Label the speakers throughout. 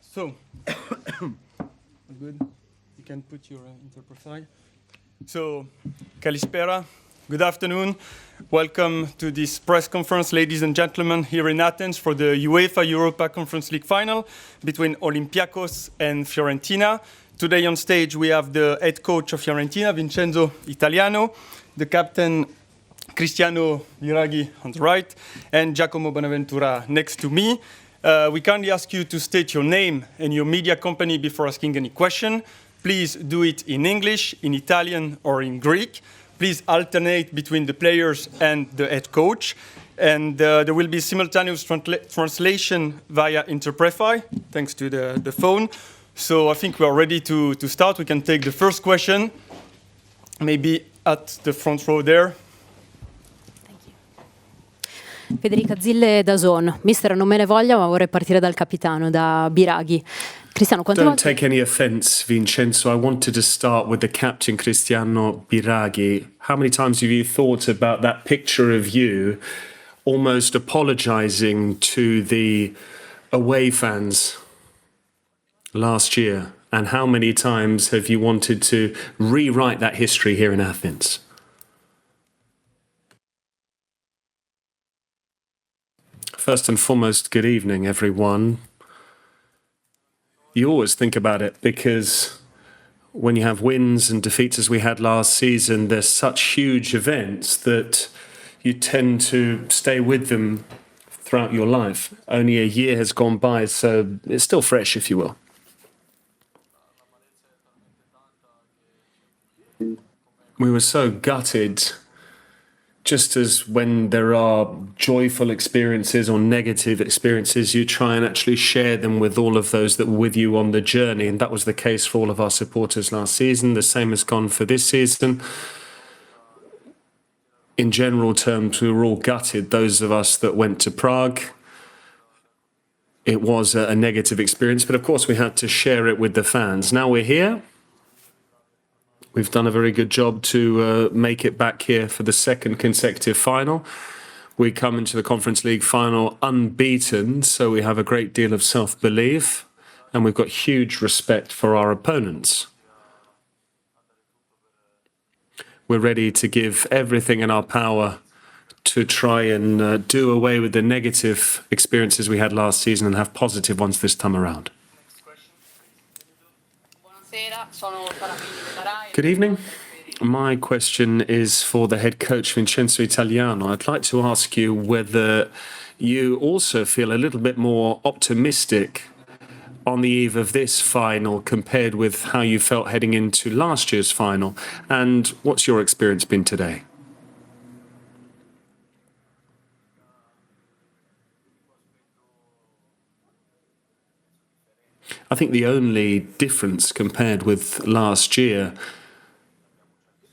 Speaker 1: So, good. You can put your interpreter. So, Kalispera. Good afternoon. Welcome to this press conference, ladies and gentlemen, here in Athens for the UEFA Europa Conference League final between Olympiacos and Fiorentina. Today on stage we have the head coach of Fiorentina, Vincenzo Italiano, the captain, Cristiano Biraghi on the right, and Giacomo Bonaventura next to me. We kindly ask you to state your name and your media company before asking any question. Please do it in English, in Italian, or in Greek. Please alternate between the players and the head coach. And there will be simultaneous translation via Interprefy, thanks to the phone. So I think we are ready to start. We can take the first question, maybe at the front row there.
Speaker 2: Federica Zille da Zon. Mister, non me ne voglia, ma vorrei partire dal capitano, da Biraghi. Cristiano,
Speaker 3: Don't take any offense, Vincenzo. I wanted to start with the captain, Cristiano Biraghi. How many times have you thought about that picture of you almost apologizing to the away fans last year? And how many times have you wanted to rewrite that history here in Athens? First and foremost, good evening, everyone. You always think about it because when you have wins and defeats as we had last season, there's such huge events that you tend to stay with them throughout your life. Only a year has gone by, so it's still fresh, if you will. We were so gutted. Just as when there are joyful experiences or negative experiences, you try and actually share them with all of those that were with you on the journey. And that was the case for all of our supporters last season. The same has gone for this season. In general terms, we were all gutted, those of us that went to Prague. It was a negative experience, but of course we had to share it with the fans. Now we're here. We've done a very good job to make it back here for the second consecutive final. We come into the Conference League final unbeaten, so we have a great deal of self-belief, and we've got huge respect for our opponents. We're ready to give everything in our power to try and do away with the negative experiences we had last season and have positive ones this time around. Good evening. My question is for the head coach, Vincenzo Italiano. I'd like to ask you whether you also feel a little bit more optimistic on the eve of this final compared with how you felt heading into last year's final. And what's your experience been today? I think the only difference compared with last year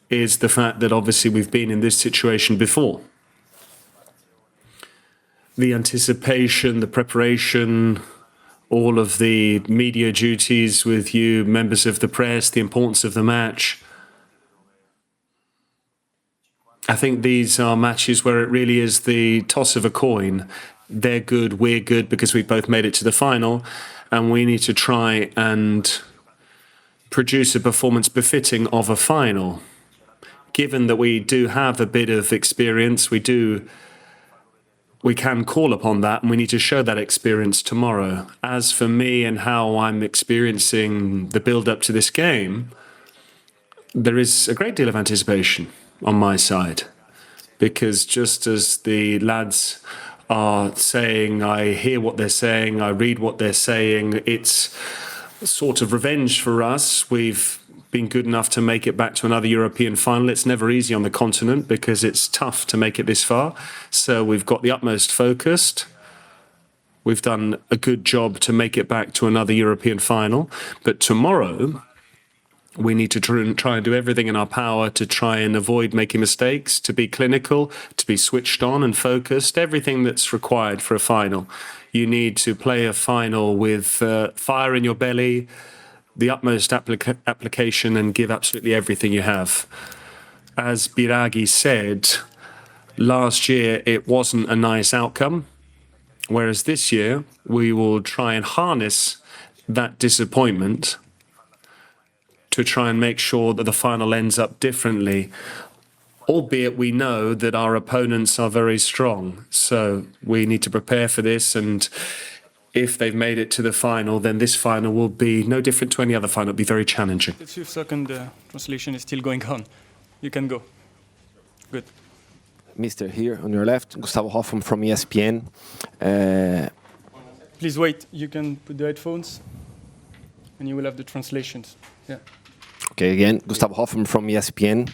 Speaker 3: is the fact that obviously we've been in this situation before. The anticipation, the preparation, all of the media duties with you, members of the press, the importance of the match. I think these are matches where it really is the toss of a coin. They're good, we're good because we both made it to the final, and we need to try and produce a performance befitting of a final. Given that we do have a bit of experience, we can call upon that, and we need to show that experience tomorrow. As for me and how I'm experiencing the build-up to this game, there is a great deal of anticipation on my side, because just as the lads are saying, I hear what they're saying, I read what they're saying, it's sort of revenge for us. We've been good enough to make it back to another European final. It's never easy on the continent because it's tough to make it this far. So we've got the utmost focused. We've done a good job to make it back to another European final. But tomorrow, we need to try and do everything in our power to try and avoid making mistakes, to be clinical, to be switched on and focused, everything that's required for a final. You need to play a final with fire in your belly, the utmost application, and give absolutely everything you have. As Biraghi said, last year it wasn't a nice outcome. Whereas this year, we will try and harness that disappointment to try and make sure that the final ends up differently, albeit we know that our opponents are very strong. So we need to prepare for this, and if they've made it to the final, then this final will be no different to any other final. It'll be very challenging.
Speaker 1: It's 2 seconds, the translation is still going on. You can go. Good.
Speaker 4: Mr. here on your left, Gustavo Hoffman from ESPN.
Speaker 1: Please wait, you can put the headphones and you will have the translations. Yeah.
Speaker 4: Okay, again, Gustavo Hoffman from ESPN.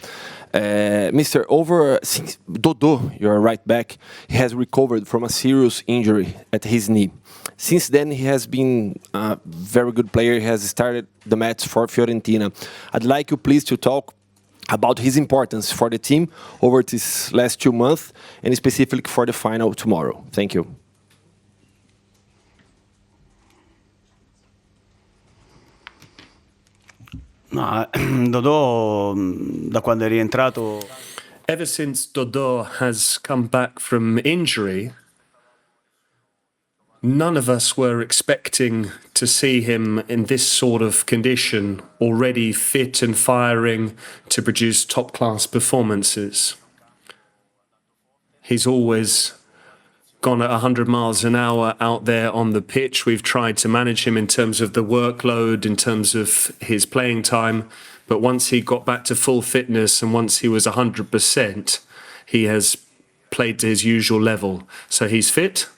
Speaker 4: Mr. Since Dodo, your right back, he has recovered from a serious injury at his knee. Since then, he has been a very good player. He has started the match for Fiorentina. I'd like you please to talk about his importance for the team over these last 2 months and specifically for the final tomorrow. Thank you.
Speaker 5: No, Dodo, da quando è rientrato.
Speaker 3: Ever since Dodo has come back from injury, none of us were expecting to see him in this sort of condition, already fit and firing to produce top-class performances. He's always gone at 100 miles an hour out there on the pitch. We've tried to manage him in terms of the workload, in terms of his playing time. But once he got back to full fitness and once he was 100%, he has played to his usual level. So he's fit.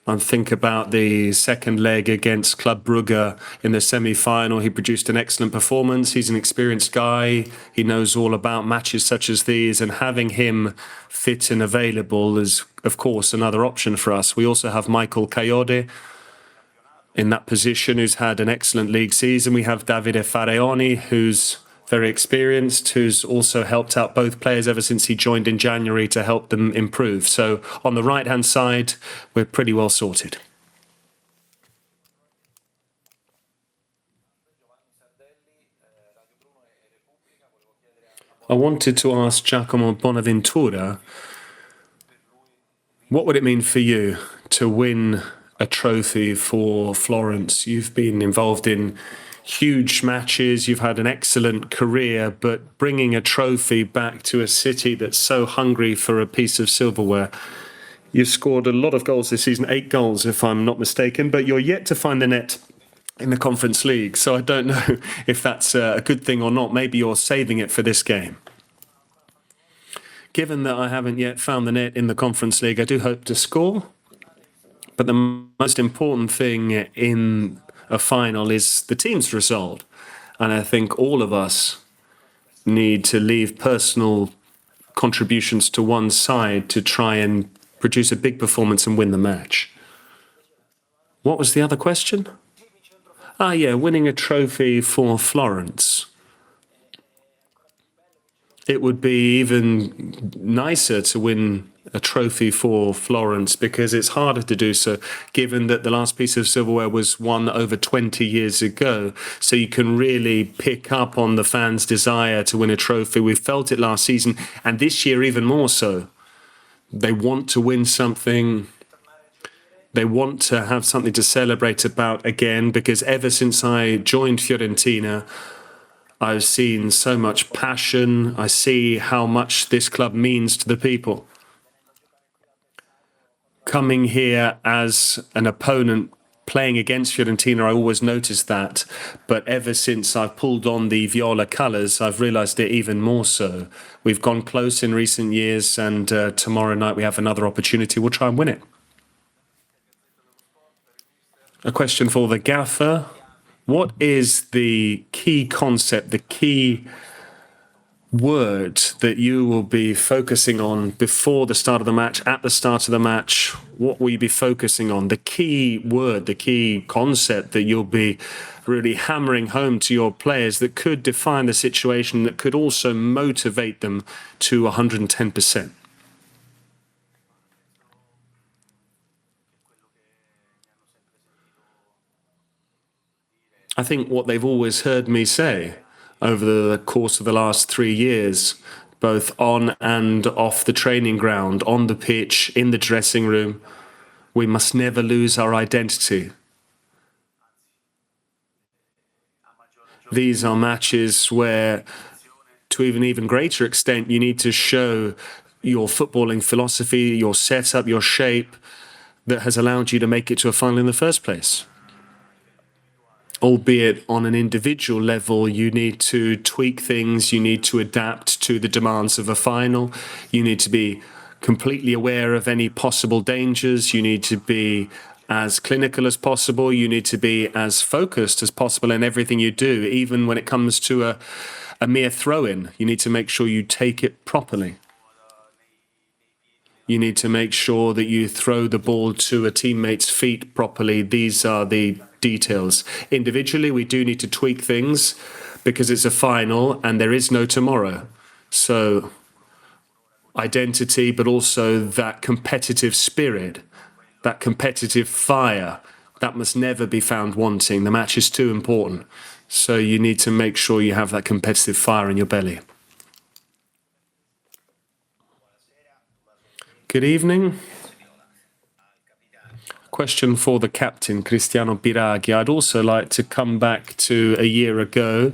Speaker 3: I think about the second leg against Club Brugge in the semi-final. He produced an excellent performance. He's an experienced guy. He knows all about matches such as these, and having him fit and available is, of course, another option for us. We also have Michael Kayode in that position, who's had an excellent league season. We have Davide Faraoni, who's very experienced, who's also helped out both players ever since he joined in January to help them improve. So on the right-hand side, we're pretty well sorted. I wanted to ask Giacomo Bonaventura, what would it mean for you to win a trophy for Florence? You've been involved in huge matches, you've had an excellent career, but bringing a trophy back to a city that's so hungry for a piece of silverware. You've scored a lot of goals this season, 8 goals if I'm not mistaken, but you're yet to find the net in the Conference League, so I don't know if that's a good thing or not. Maybe you're saving it for this game. Given that I haven't yet found the net in the Conference League, I do hope to score, but the most important thing in a final is the team's result. And I think all of us need to leave personal contributions to one side to try and produce a big performance and win the match. What was the other question? Yeah, winning a trophy for Florence. It would be even nicer to win a trophy for Florence because it's harder to do so, given that the last piece of silverware was won over 20 years ago. So you can really pick up on the fans' desire to win a trophy. We felt it last season, and this year even more so. They want to win something. They want to have something to celebrate about again, because ever since I joined Fiorentina, I've seen so much passion. I see how much this club means to the people. Coming here as an opponent playing against Fiorentina, I always noticed that. But ever since I've pulled on the Viola colours, I've realised it even more so. We've gone close in recent years, and tomorrow night we have another opportunity. We'll try and win it. A question for the gaffer. What is the key concept, the key word that you will be focusing on before the start of the match, at the start of the match? What will you be focusing on? The key word, the key concept that you'll be really hammering home to your players that could define the situation, that could also motivate them to 110%. I think what they've always heard me say over the course of the last 3 years, both on and off the training ground, on the pitch, in the dressing room. We must never lose our identity. These are matches where, to an even greater extent, you need to show your footballing philosophy, your setup, your shape that has allowed you to make it to a final in the first place. Albeit on an individual level, you need to tweak things, you need to adapt to the demands of a final, you need to be completely aware of any possible dangers, you need to be as clinical as possible, you need to be as focused as possible in everything you do, even when it comes to a mere throw-in. You need to make sure you take it properly. You need to make sure that you throw the ball to a teammate's feet properly. These are the details. Individually, we do need to tweak things because it's a final and there is no tomorrow. So, identity, but also that competitive spirit, that competitive fire, that must never be found wanting. The match is too important. So you need to make sure you have that competitive fire in your belly. Good evening. Question for the captain, Cristiano Biraghi. I'd also like to come back to a year ago.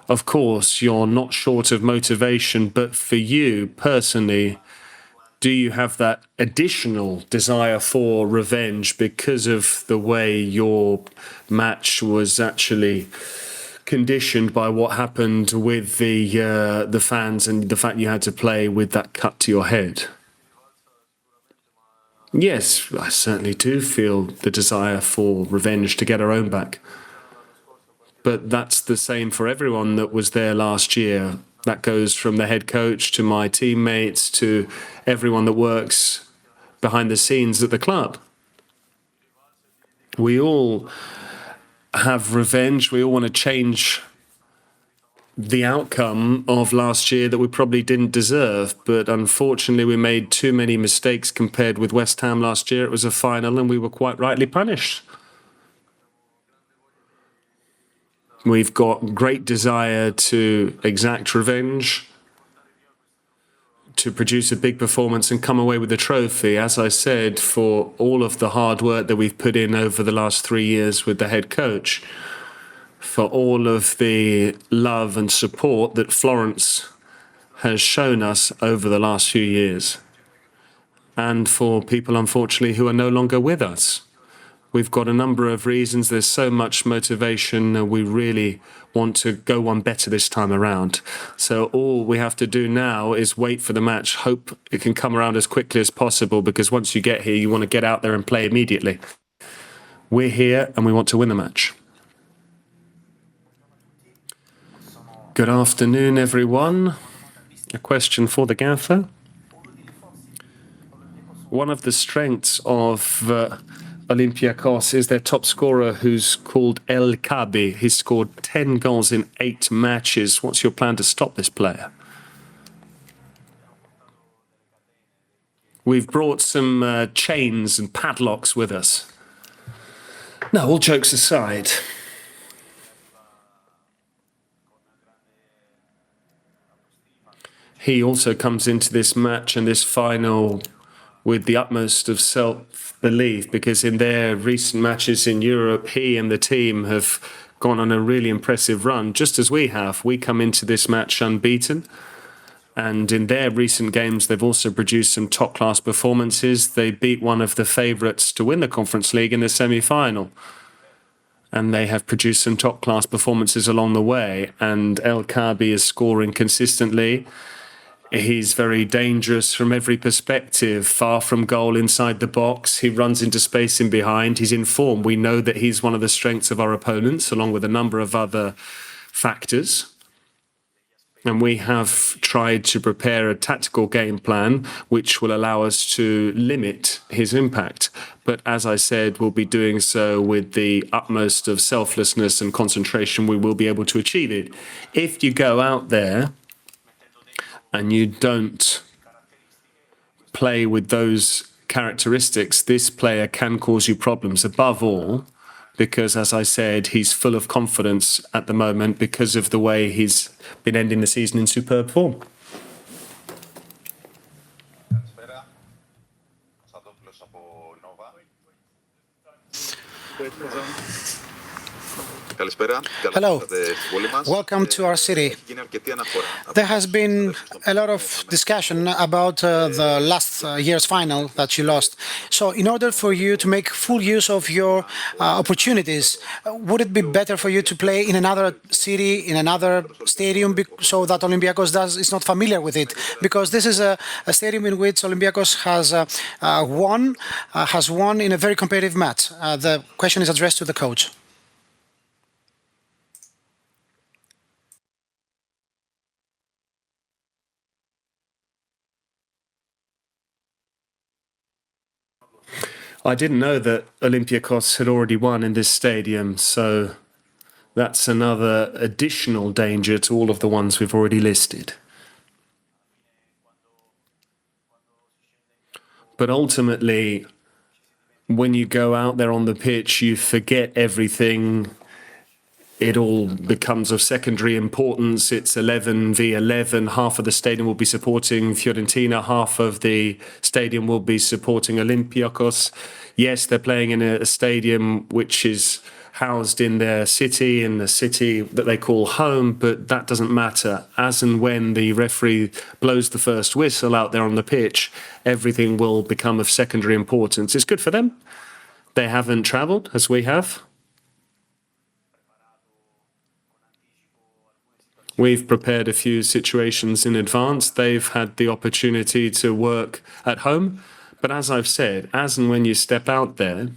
Speaker 3: Of course, you're not short of motivation, but for you personally, do you have that additional desire for revenge because of the way your match was actually conditioned by what happened with the fans and the fact you had to play with that cut to your head? Yes, I certainly do feel the desire for revenge to get our own back. But that's the same for everyone that was there last year. That goes from the head coach to my teammates to everyone that works behind the scenes at the club. We all have revenge. We all want to change the outcome of last year that we probably didn't deserve. But unfortunately, we made too many mistakes compared with West Ham last year. It was a final and we were quite rightly punished. We've got great desire to exact revenge, to produce a big performance and come away with the trophy. As I said, for all of the hard work that we've put in over the last 3 years with the head coach, for all of the love and support that Florence has shown us over the last few years, and for people, unfortunately, who are no longer with us. We've got a number of reasons. There's so much motivation. We really want to go one better this time around. So all we have to do now is wait for the match, hope it can come around as quickly as possible, because once you get here, you want to get out there and play immediately. We're here and we want to win the match. Good afternoon, everyone. A question for the gaffer. One of the strengths of Olympiacos is their top scorer, who's called Kaabi. He's scored 10 goals in 8 matches. What's your plan to stop this player? We've brought some chains and padlocks with us. No, all jokes aside. He also comes into this match and this final with the utmost of self-belief, because in their recent matches in Europe, he and the team have gone on a really impressive run, just as we have. We come into this match unbeaten, and in their recent games, they've also produced some top-class performances. They beat one of the favourites to win the Conference League in the semi-final, and they have produced some top-class performances along the way, and Kaabi is scoring consistently. He's very dangerous from every perspective, far from goal, inside the box. He runs into space in behind. He's in form. We know that he's one of the strengths of our opponents, along with a number of other factors. And we have tried to prepare a tactical game plan which will allow us to limit his impact. But as I said, we'll be doing so with the utmost of selflessness and concentration. We will be able to achieve it. If you go out there and you don't play with those characteristics, this player can cause you problems, above all, because, as I said, he's full of confidence at the moment because of the way he's been ending the season in superb form.
Speaker 6: Hello, welcome to our city. There has been a lot of discussion about the last year's final that you lost. So in order for you to make full use of your opportunities, would it be better for you to play in another city, in another stadium, so that Olympiacos is not familiar with it? Because this is a stadium in which Olympiacos has won in a very competitive match. The question is addressed to the coach.
Speaker 3: I didn't know that Olympiacos had already won in this stadium, so that's another additional danger to all of the ones we've already listed. But ultimately, when you go out there on the pitch, you forget everything. It all becomes of secondary importance. It's 11 v 11. Half of the stadium will be supporting Fiorentina. Half of the stadium will be supporting Olympiacos. Yes, they're playing in a stadium which is housed in their city, in the city that they call home, but that doesn't matter. As and when the referee blows the first whistle out there on the pitch, everything will become of secondary importance. It's good for them. They haven't travelled as we have. We've prepared a few situations in advance. They've had the opportunity to work at home. But as I've said, as and when you step out there,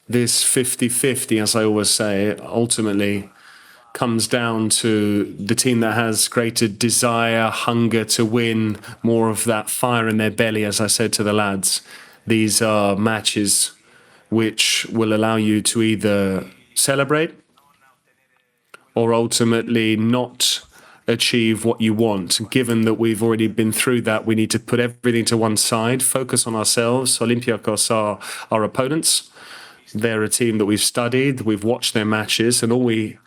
Speaker 3: this 50-50, as I always say, ultimately comes down to the team that has greater desire, hunger to win, more of that fire in their belly, as I said to the lads. These are matches which will allow you to either celebrate or ultimately not achieve what you want. Given that we've already been through that, we need to put everything to one side, focus on ourselves. Olympiacos are our opponents. They're a team that we've studied, we've watched their matches, and all we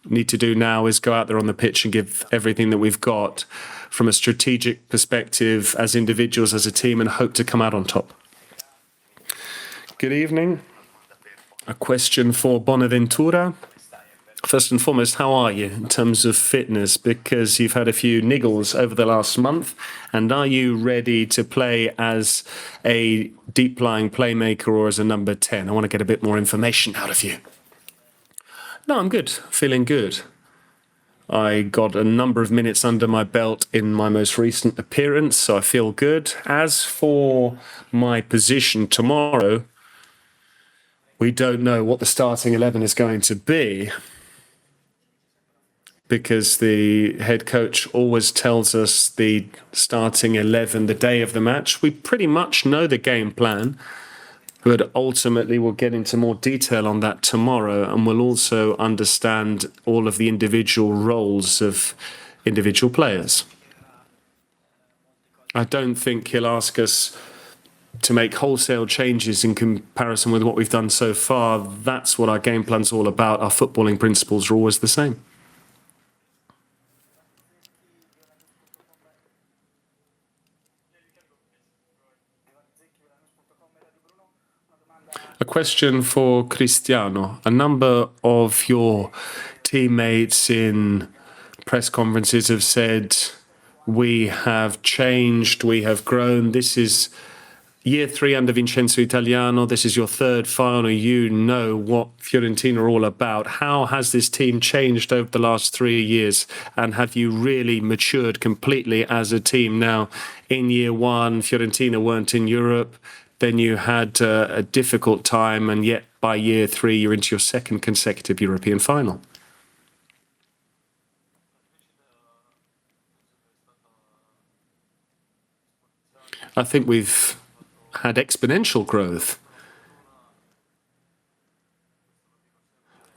Speaker 3: need to do now is go out there on the pitch and give everything that we've got from a strategic perspective as individuals, as a team, and hope to come out on top. Good evening. A question for Bonaventura. First and foremost, how are you in terms of fitness? Because you've had a few niggles over the last month. And are you ready to play as a deep-lying playmaker or as a number 10? I want to get a bit more information out of you. No, I'm good. Feeling good. I got a number of minutes under my belt in my most recent appearance, so I feel good. As for my position tomorrow, we don't know what the starting 11 is going to be, because the head coach always tells us the starting 11 the day of the match. We pretty much know the game plan, but ultimately we'll get into more detail on that tomorrow, and we'll also understand all of the individual roles of individual players. I don't think he'll ask us to make wholesale changes in comparison with what we've done so far. That's what our game plan's all about. Our footballing principles are always the same. A question for Cristiano. A number of your teammates in press conferences have said, we have changed, we have grown. This is year 3 under Vincenzo Italiano. This is your 3rd final. You know what Fiorentina are all about. How has this team changed over the last 3 years? And have you really matured completely as a team now? In year 1, Fiorentina weren't in Europe. Then you had a difficult time, and yet by year 3, you're into your 2nd consecutive European final. I think we've had exponential growth.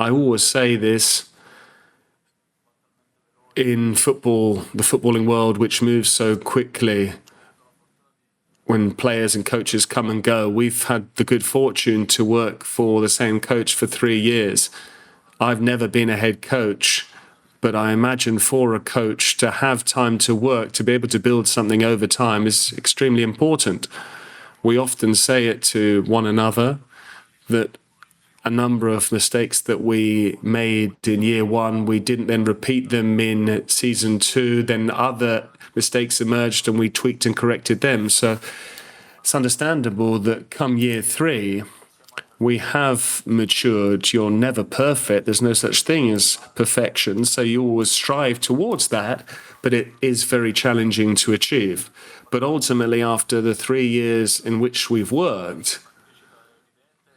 Speaker 3: I always say this, in football, the footballing world, which moves so quickly, when players and coaches come and go, we've had the good fortune to work for the same coach for 3 years. I've never been a head coach, but I imagine for a coach to have time to work, to be able to build something over time is extremely important. We often say it to one another that a number of mistakes that we made in year one, we didn't then repeat them in season two. Then other mistakes emerged and we tweaked and corrected them. So it's understandable that come year three, we have matured. You're never perfect. There's no such thing as perfection. So you always strive towards that, but it is very challenging to achieve. But ultimately, after the 3 years in which we've worked,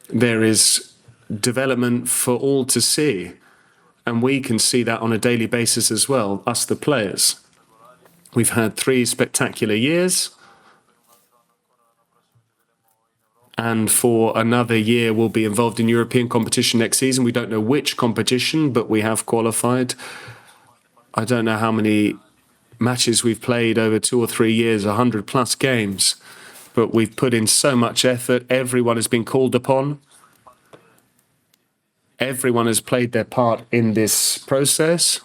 Speaker 3: there is development for all to see. And we can see that on a daily basis as well, us the players. We've had 3 spectacular years. And for another year, we'll be involved in European competition next season. We don't know which competition, but we have qualified. I don't know how many matches we've played over 2 or 3 years, 100 plus games. But we've put in so much effort. Everyone has been called upon. Everyone has played their part in this process.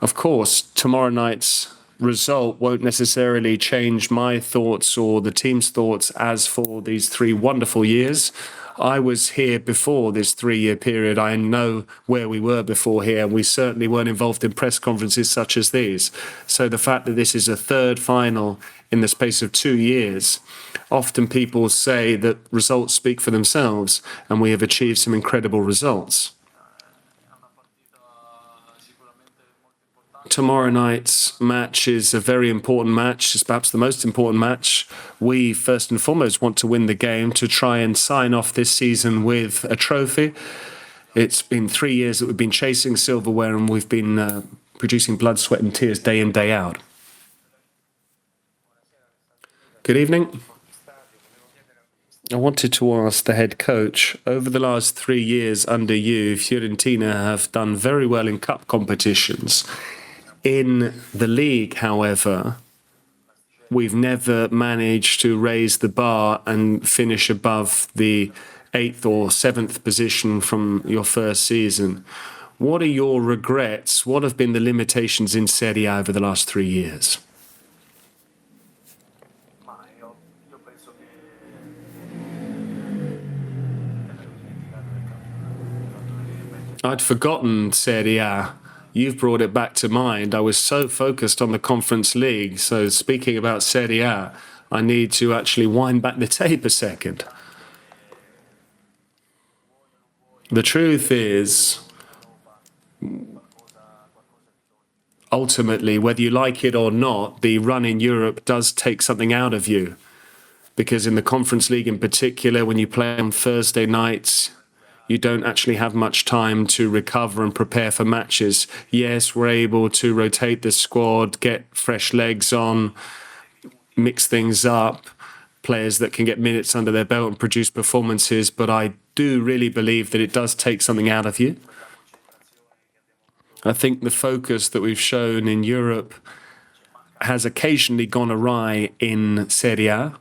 Speaker 3: Of course, tomorrow night's result won't necessarily change my thoughts or the team's thoughts as for these 3 wonderful years. I was here before this 3-year period. I know where we were before here. We certainly weren't involved in press conferences such as these. So the fact that this is a 3rd final in the space of 2 years, often people say that results speak for themselves, and we have achieved some incredible results. Tomorrow night's match is a very important match. It's perhaps the most important match. We, first and foremost, want to win the game to try and sign off this season with a trophy. It's been 3 years that we've been chasing silverware, and we've been producing blood, sweat and tears day in, day out. Good evening. I wanted to ask the head coach, over the last 3 years under you, Fiorentina have done very well in cup competitions. In the league, however, we've never managed to raise the bar and finish above the 8th or 7th position from your first season. What are your regrets? What have been the limitations in Serie A over the last 3 years? I'd forgotten Serie A. You've brought it back to mind. I was so focused on the Conference League. So speaking about Serie A, I need to actually wind back the tape a second. The truth is, ultimately, whether you like it or not, the run in Europe does take something out of you. Because in the Conference League in particular, when you play on Thursday nights, you don't actually have much time to recover and prepare for matches. Yes, we're able to rotate the squad, get fresh legs on, mix things up, players that can get minutes under their belt and produce performances, but I do really believe that it does take something out of you. I think the focus that we've shown in Europe has occasionally gone awry in Serie A.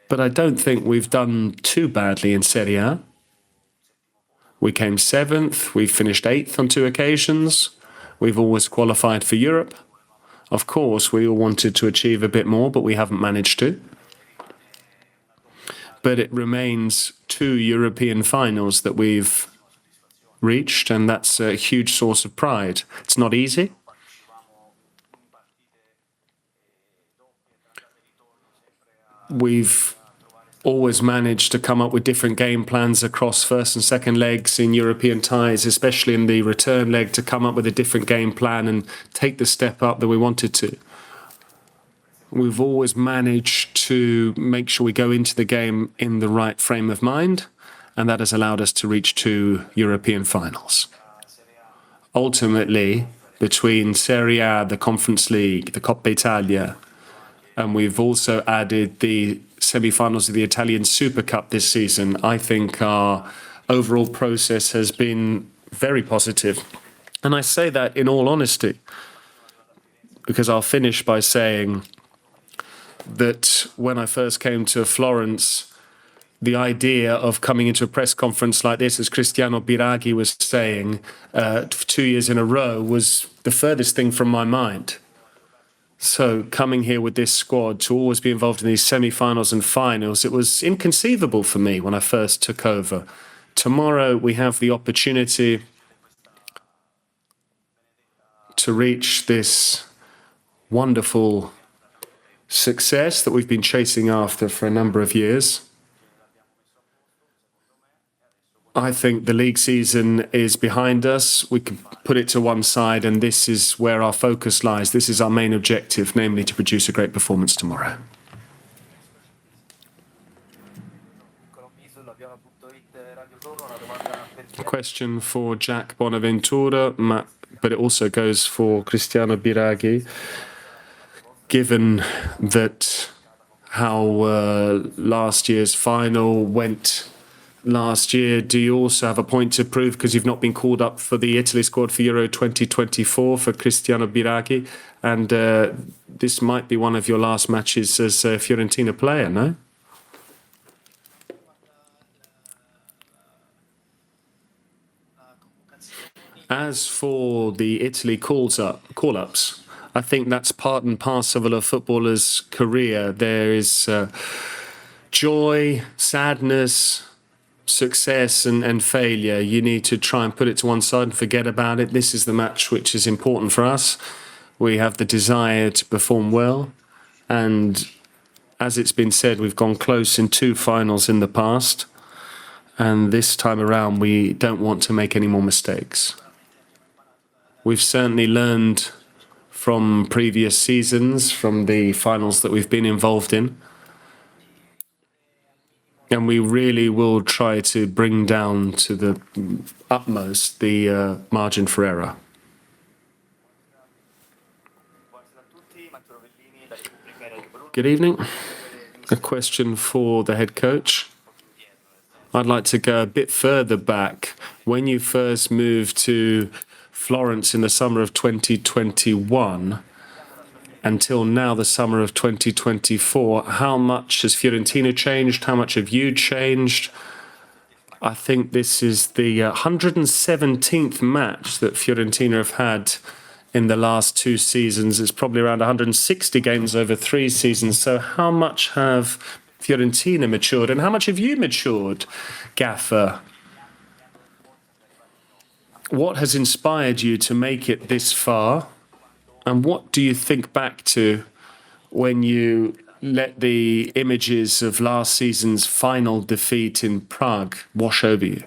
Speaker 3: But I don't think we've done too badly in Serie A. We came 7th, we finished 8th on 2 occasions. We've always qualified for Europe. Of course, we all wanted to achieve a bit more, but we haven't managed to. But it remains 2 European finals that we've reached, and that's a huge source of pride. It's not easy. We've always managed to come up with different game plans across first and second legs in European ties, especially in the return leg, to come up with a different game plan and take the step up that we wanted to. We've always managed to make sure we go into the game in the right frame of mind, and that has allowed us to reach 2 European finals. Ultimately, between Serie A, the Conference League, the Coppa Italia, and we've also added the semi-finals of the Italian Super Cup this season, I think our overall process has been very positive. And I say that in all honesty, because I'll finish by saying that when I first came to Florence, the idea of coming into a press conference like this, as Cristiano Biraghi was saying, 2 years in a row, was the furthest thing from my mind. So coming here with this squad to always be involved in these semi-finals and finals, it was inconceivable for me when I first took over. Tomorrow we have the opportunity to reach this wonderful success that we've been chasing after for a number of years. I think the league season is behind us. We can put it to one side, and this is where our focus lies. This is our main objective, namely to produce a great performance tomorrow. A question for Jack Bonaventura, but it also goes for Cristiano Biraghi. Given that how last year's final went last year, do you also have a point to prove because you've not been called up for the Italy squad for Euro 2024 for Cristiano Biraghi? And this might be one of your last matches as a Fiorentina player, no? As for the Italy call-ups, I think that's part and parcel of a footballer's career. There is joy, sadness, success and failure. You need to try and put it to one side and forget about it. This is the match which is important for us. We have the desire to perform well. And as it's been said, we've gone close in 2 finals in the past. And this time around, we don't want to make any more mistakes. We've certainly learned from previous seasons, from the finals that we've been involved in. And we really will try to bring down to the utmost the margin for error. Good evening. A question for the head coach. I'd like to go a bit further back. When you first moved to Florence in the summer of 2021, until now, the summer of 2024, how much has Fiorentina changed? How much have you changed? I think this is the 117th match that Fiorentina have had in the last 2 seasons. It's probably around 160 games over 3 seasons. So how much have Fiorentina matured, and how much have you matured, Gaffer? What has inspired you to make it this far? And what do you think back to when you let the images of last season's final defeat in Prague wash over you?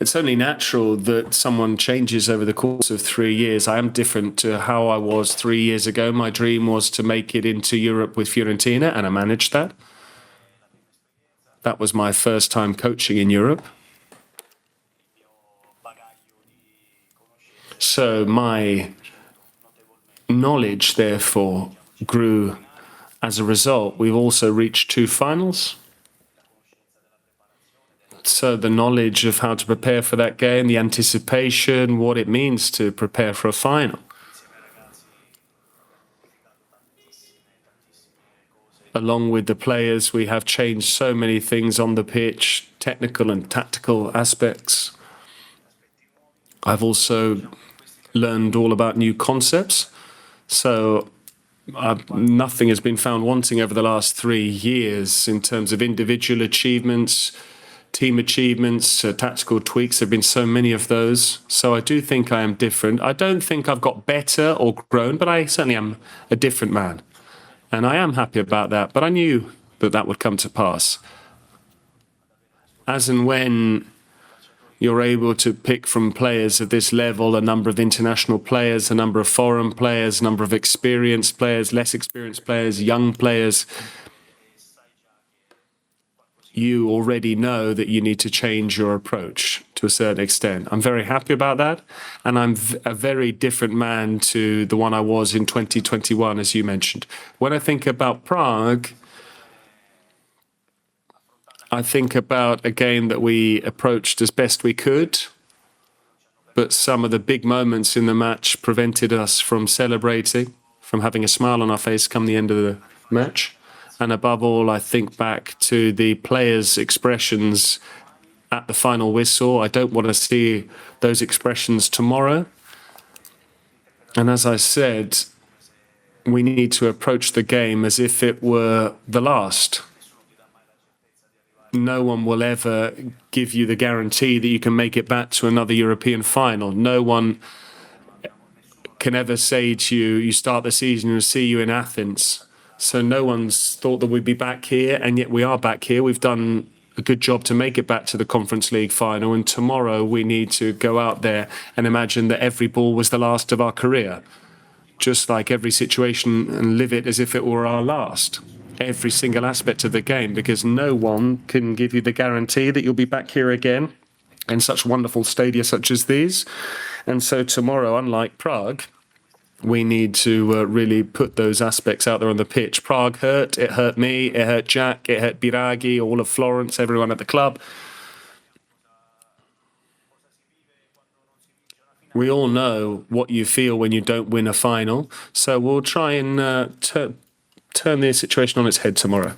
Speaker 3: It's only natural that someone changes over the course of 3 years. I am different to how I was 3 years ago. My dream was to make it into Europe with Fiorentina, and I managed that. That was my first time coaching in Europe. So my knowledge, therefore, grew as a result. We've also reached 2 finals. So the knowledge of how to prepare for that game, the anticipation, what it means to prepare for a final. Along with the players, we have changed so many things on the pitch, technical and tactical aspects. I've also learned all about new concepts. So nothing has been found wanting over the last 3 years in terms of individual achievements, team achievements, tactical tweaks. There have been so many of those. So I do think I am different. I don't think I've got better or grown, but I certainly am a different man. And I am happy about that. But I knew that that would come to pass. As and when you're able to pick from players of this level, a number of international players, a number of foreign players, a number of experienced players, less experienced players, young players, you already know that you need to change your approach to a certain extent. I'm very happy about that, and I'm a very different man to the one I was in 2021, as you mentioned. When I think about Prague, I think about a game that we approached as best we could, but some of the big moments in the match prevented us from celebrating, from having a smile on our face come the end of the match. And above all, I think back to the players' expressions at the final whistle. I don't want to see those expressions tomorrow. And as I said, we need to approach the game as if it were the last. No one will ever give you the guarantee that you can make it back to another European final. No one can ever say to you, you start the season and we'll see you in Athens. So no one's thought that we'd be back here, and yet we are back here. We've done a good job to make it back to the Conference League final, and tomorrow we need to go out there and imagine that every ball was the last of our career. Just like every situation, and live it as if it were our last. Every single aspect of the game, because no one can give you the guarantee that you'll be back here again in such wonderful stadia such as these. And so tomorrow, unlike Prague, we need to really put those aspects out there on the pitch. Prague hurt, it hurt me, it hurt Jack, it hurt Biraghi, all of Florence, everyone at the club. We all know what you feel when you don't win a final, so we'll try and turn the situation on its head tomorrow.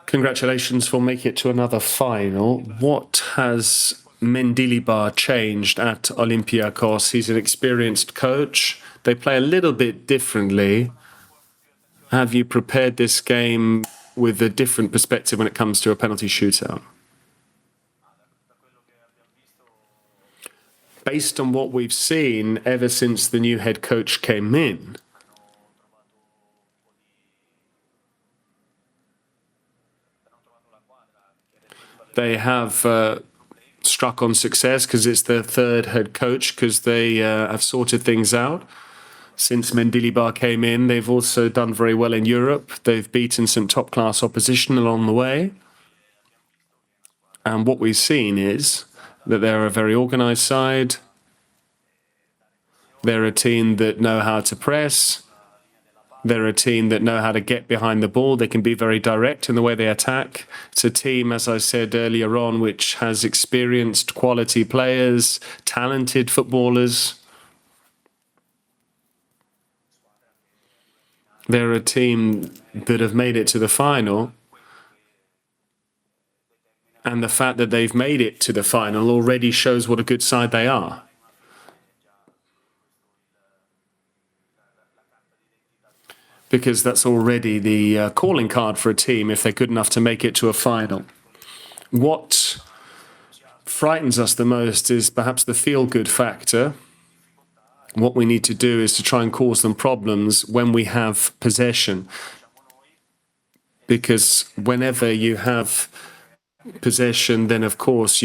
Speaker 3: Congratulations for making it to another final. What has Mendilibar changed at Olympiacos? He's an experienced coach. They play a little bit differently. Have you prepared this game with a different perspective when it comes to a penalty shootout? Based on what we've seen ever since the new head coach came in, they have struck on success because it's their third head coach, because they have sorted things out. Since Mendilibar came in, they've also done very well in Europe. They've beaten some top-class opposition along the way. And what we've seen is that they're a very organised side. They're a team that know how to press. They're a team that know how to get behind the ball. They can be very direct in the way they attack. It's a team, as I said earlier on, which has experienced quality players, talented footballers. They're a team that have made it to the final. And the fact that they've made it to the final already shows what a good side they are. Because that's already the calling card for a team if they're good enough to make it to a final. What frightens us the most is perhaps the feel-good factor. What we need to do is to try and cause them problems when we have possession. Because whenever you have possession, then of course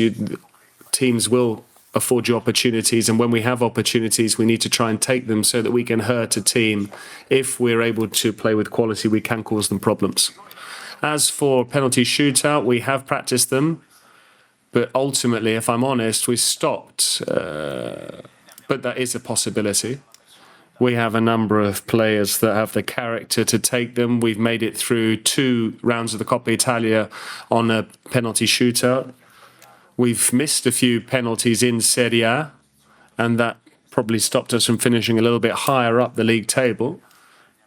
Speaker 3: teams will afford you opportunities, and when we have opportunities, we need to try and take them so that we can hurt a team. If we're able to play with quality, we can cause them problems. As for penalty shootout, we have practiced them, but ultimately, if I'm honest, we stopped. But that is a possibility. We have a number of players that have the character to take them. We've made it through 2 rounds of the Coppa Italia on a penalty shootout. We've missed a few penalties in Serie A, and that probably stopped us from finishing a little bit higher up the league table.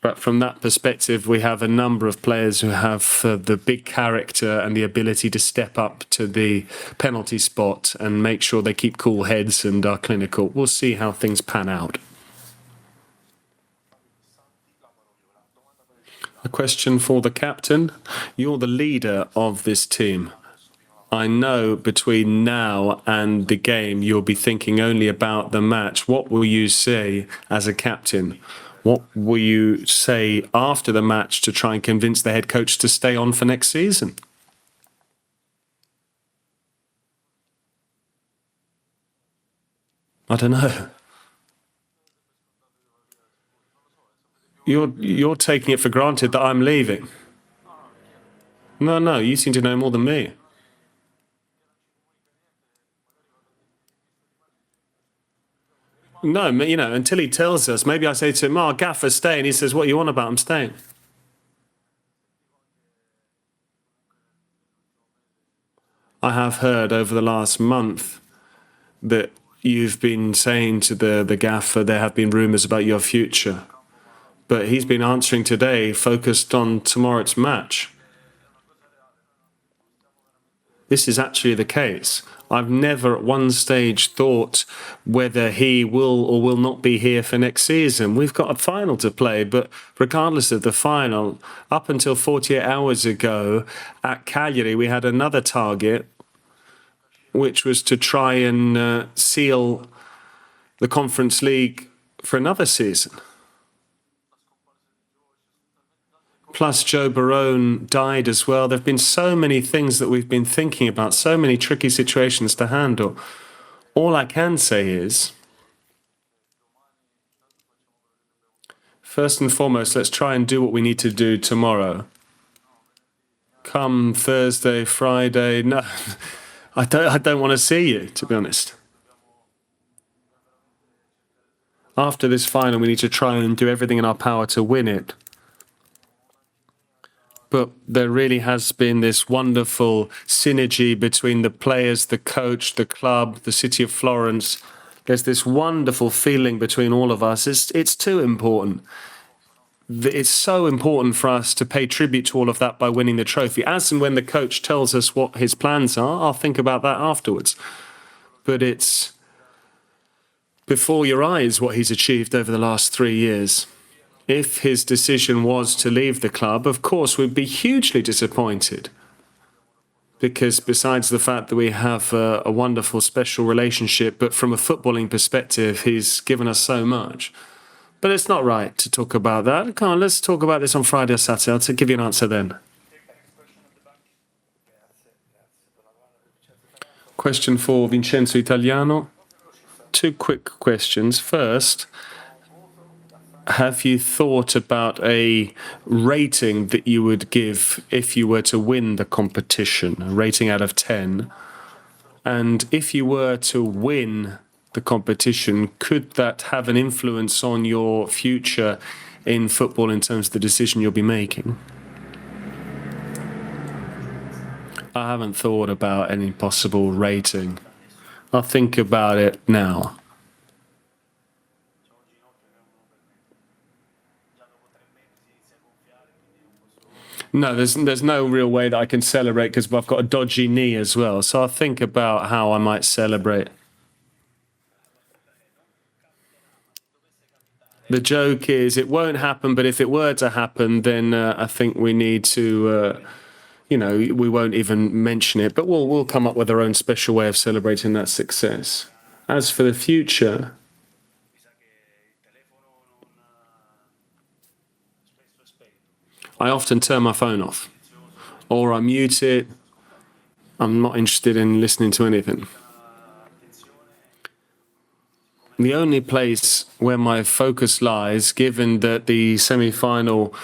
Speaker 3: But from that perspective, we have a number of players who have the big character and the ability to step up to the penalty spot and make sure they keep cool heads and are clinical. We'll see how things pan out. A question for the captain. You're the leader of this team. I know between now and the game, you'll be thinking only about the match. What will you say as a captain? What will you say after the match to try and convince the head coach to stay on for next season? I don't know. You're taking it for granted that I'm leaving. No, you seem to know more than me. No, until he tells us, maybe I say to him, Gaffer, stay, and he says, what you on about? I'm staying. I have heard over the last month that you've been saying to the Gaffer there have been rumours about your future. But he's been answering today, focused on tomorrow's match. This is actually the case. I've never at one stage thought whether he will or will not be here for next season. We've got a final to play, but regardless of the final, up until 48 hours ago at Cagliari, we had another target, which was to try and seal the Conference League for another season. Plus, Joe Barone died as well. There have been so many things that we've been thinking about, so many tricky situations to handle. All I can say is, first and foremost, let's try and do what we need to do tomorrow. Come Thursday, Friday, no, I don't want to see you, to be honest. After this final, we need to try and do everything in our power to win it. But there really has been this wonderful synergy between the players, the coach, the club, the city of Florence. There's this wonderful feeling between all of us. It's too important. It's so important for us to pay tribute to all of that by winning the trophy. As and when the coach tells us what his plans are, I'll think about that afterwards. But it's before your eyes what he's achieved over the last 3 years. If his decision was to leave the club, of course, we'd be hugely disappointed. Because besides the fact that we have a wonderful, special relationship, but from a footballing perspective, he's given us so much. But it's not right to talk about that. Come on, let's talk about this on Friday or Saturday. I'll give you an answer then. Question for Vincenzo Italiano. 2 quick questions. First, have you thought about a rating that you would give if you were to win the competition, a rating out of 10? And if you were to win the competition, could that have an influence on your future in football in terms of the decision you'll be making? I haven't thought about any possible rating. I'll think about it now. No, there's no real way that I can celebrate because I've got a dodgy knee as well. So I'll think about how I might celebrate. The joke is it won't happen, but if it were to happen, then I think we need to, we won't even mention it. But we'll come up with our own special way of celebrating that success. As for the future, I often turn my phone off, or I mute it. I'm not interested in listening to anything. The only place where my focus lies, given that the semi-final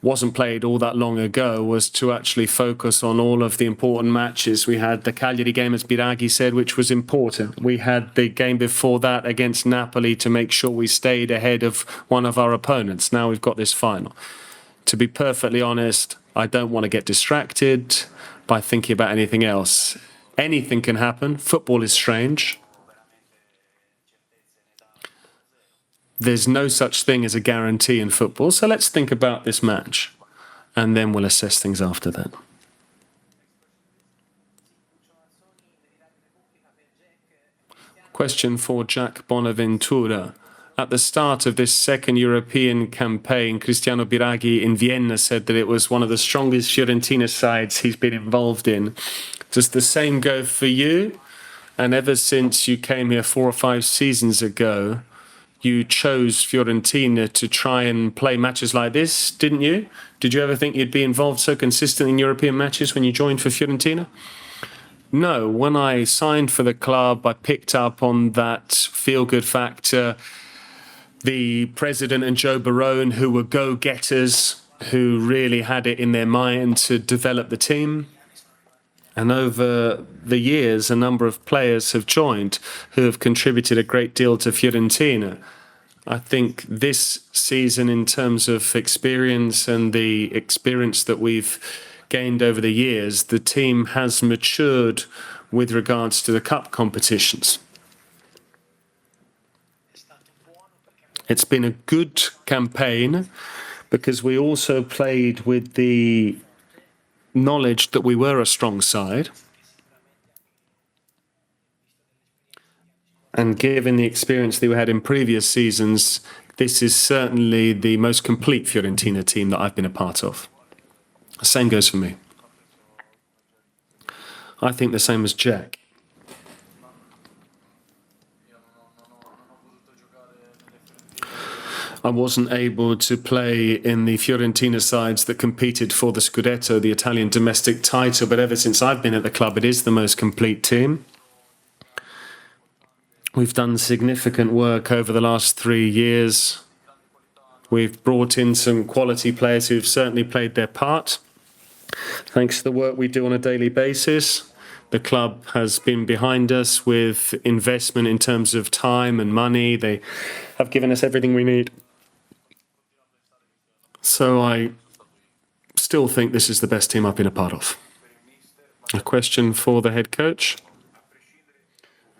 Speaker 3: wasn't played all that long ago, was to actually focus on all of the important matches. We had the Cagliari game, as Biraghi said, which was important. We had the game before that against Napoli to make sure we stayed ahead of one of our opponents. Now we've got this final. To be perfectly honest, I don't want to get distracted by thinking about anything else. Anything can happen. Football is strange. There's no such thing as a guarantee in football. So let's think about this match, and then we'll assess things after that. Question for Jack Bonaventura. At the start of this second European campaign, Cristiano Biraghi in Vienna said that it was one of the strongest Fiorentina sides he's been involved in. Does the same go for you? And ever since you came here 4 or 5 seasons ago, you chose Fiorentina to try and play matches like this, didn't you? Did you ever think you'd be involved so consistently in European matches when you joined for Fiorentina? No, when I signed for the club, I picked up on that feel-good factor. The president and Joe Barone, who were go-getters, who really had it in their mind to develop the team. And over the years, a number of players have joined who have contributed a great deal to Fiorentina. I think this season, in terms of experience and the experience that we've gained over the years, the team has matured with regards to the cup competitions. It's been a good campaign because we also played with the knowledge that we were a strong side. And given the experience that we had in previous seasons, this is certainly the most complete Fiorentina team that I've been a part of. Same goes for me. I think the same as Jack. I wasn't able to play in the Fiorentina sides that competed for the Scudetto, the Italian domestic title, but ever since I've been at the club, it is the most complete team. We've done significant work over the last 3 years. We've brought in some quality players who've certainly played their part. Thanks to the work we do on a daily basis, the club has been behind us with investment in terms of time and money. They have given us everything we need. So I still think this is the best team I've been a part of. A question for the head coach.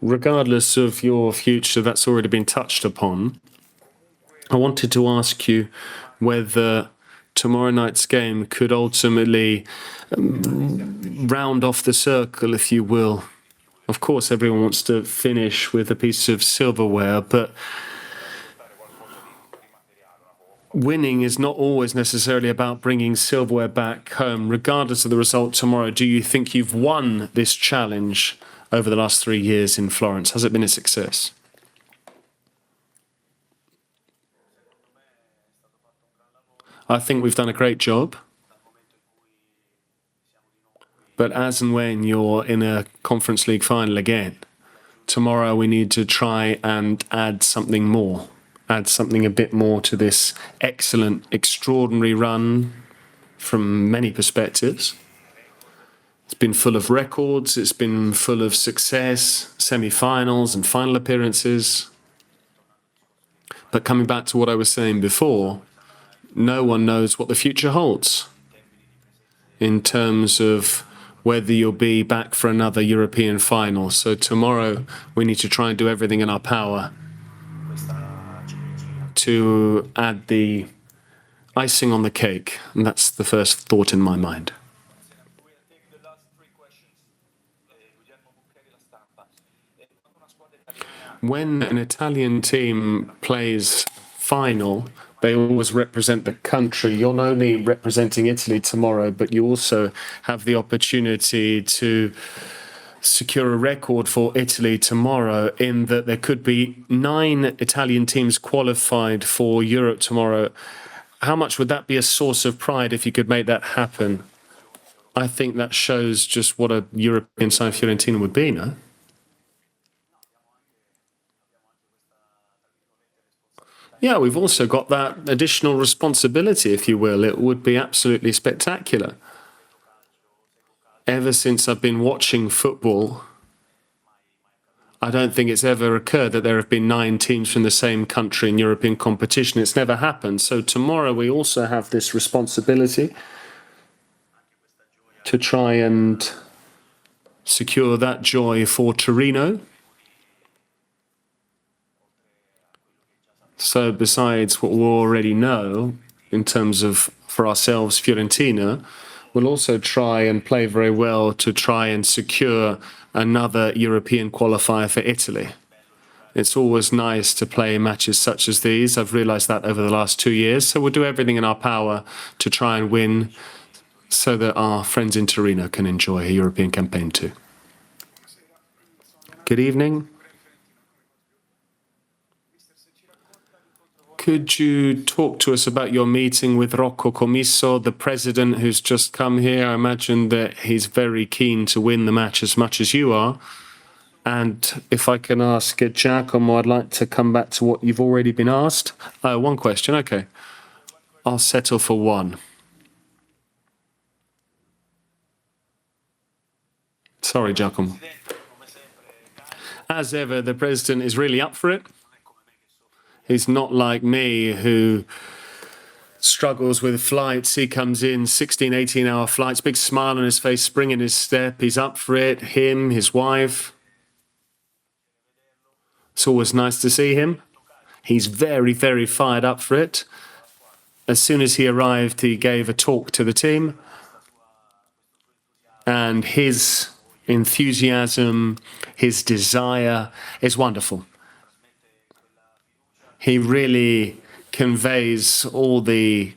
Speaker 3: Regardless of your future, that's already been touched upon. I wanted to ask you whether tomorrow night's game could ultimately round off the circle, if you will. Of course, everyone wants to finish with a piece of silverware, but winning is not always necessarily about bringing silverware back home. Regardless of the result tomorrow, do you think you've won this challenge over the last 3 years in Florence? Has it been a success? I think we've done a great job. But as and when you're in a Conference League final again, tomorrow we need to try and add something more. Add something a bit more to this excellent, extraordinary run from many perspectives. It's been full of records, it's been full of success, semi-finals and final appearances. But coming back to what I was saying before, no one knows what the future holds in terms of whether you'll be back for another European final. So tomorrow we need to try and do everything in our power to add the icing on the cake. And that's the first thought in my mind. When an Italian team plays final, they always represent the country. You're not only representing Italy tomorrow, but you also have the opportunity to secure a record for Italy tomorrow, in that there could be 9 Italian teams qualified for Europe tomorrow. How much would that be a source of pride if you could make that happen? I think that shows just what a European side Fiorentina would be, no? Yeah, we've also got that additional responsibility, if you will. It would be absolutely spectacular. Ever since I've been watching football, I don't think it's ever occurred that there have been 9 teams from the same country in European competition. It's never happened. So tomorrow we also have this responsibility to try and secure that joy for Torino. So besides what we already know in terms of, for ourselves, Fiorentina, we'll also try and play very well to try and secure another European qualifier for Italy. It's always nice to play matches such as these. I've realised that over the last 2 years. So we'll do everything in our power to try and win so that our friends in Torino can enjoy a European campaign too. Good evening. Could you talk to us about your meeting with Rocco Commisso, the president who's just come here? I imagine that he's very keen to win the match as much as you are. And if I can ask Giacomo, I'd like to come back to what you've already been asked. One question, okay. I'll settle for one. Sorry, Giacomo. As ever, the president is really up for it. He's not like me, who struggles with flights. He comes in 16, 18-hour flights, big smile on his face, spring in his step. He's up for it. Him, his wife. It's always nice to see him. He's very, very fired up for it. As soon as he arrived, he gave a talk to the team. And his enthusiasm, his desire is wonderful. He really conveys all the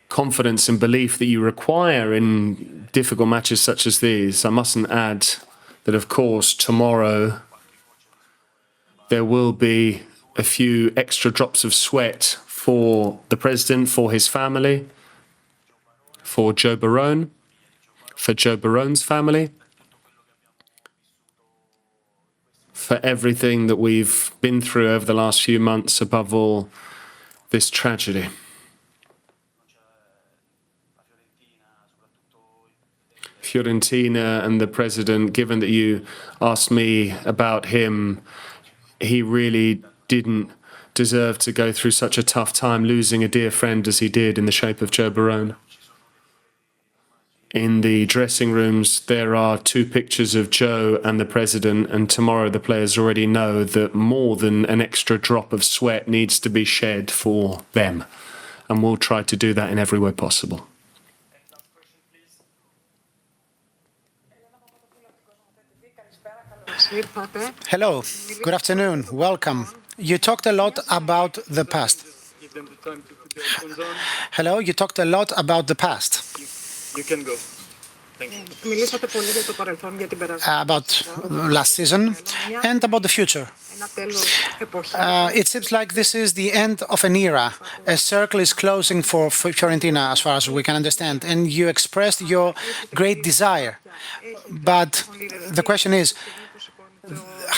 Speaker 3: confidence and belief that you require in difficult matches such as these. I mustn't add that, of course, tomorrow there will be a few extra drops of sweat for the president, for his family, for Joe Barone, for Joe Barone's family, for everything that we've been through over the last few months, above all, this tragedy. Fiorentina and the president, given that you asked me about him, he really didn't deserve to go through such a tough time losing a dear friend as he did in the shape of Joe Barone. In the dressing rooms, there are 2 pictures of Joe and the president, and tomorrow the players already know that more than an extra drop of sweat needs to be shed for them. And we'll try to do that in every way possible.
Speaker 6: Hello, good afternoon, welcome. You talked a lot about the past. Hello, you talked a lot about the past.
Speaker 1: You can go.
Speaker 6: About last season and about the future. It seems like this is the end of an era. A circle is closing for Fiorentina, as far as we can understand, and you expressed your great desire. But the question is,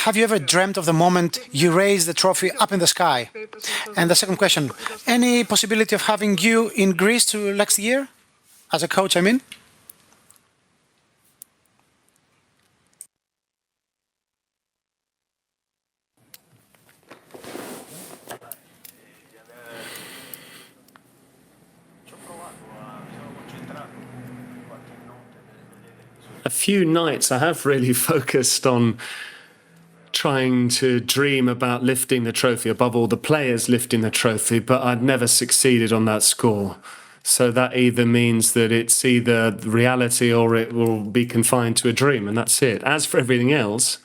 Speaker 6: have you ever dreamt of the moment you raise the trophy up in the sky? And the second question, any possibility of having you in Greece to next year? As a coach, I mean?
Speaker 3: A few nights I have really focused on trying to dream about lifting the trophy, above all the players lifting the trophy, but I'd never succeeded on that score. So that either means that it's either reality or it will be confined to a dream, and that's it. As for everything else,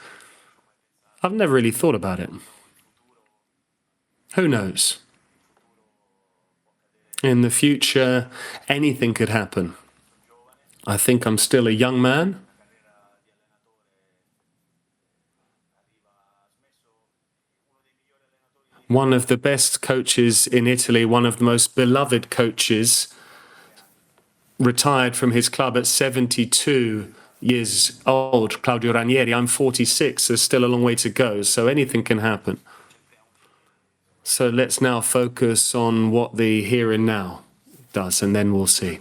Speaker 3: I've never really thought about it. Who knows? In the future, anything could happen. I think I'm still a young man. One of the best coaches in Italy, one of the most beloved coaches, retired from his club at 72 years old, Claudio Ranieri. I'm 46, there's still a long way to go, so anything can happen. So let's now focus on what the here and now does, and then we'll see.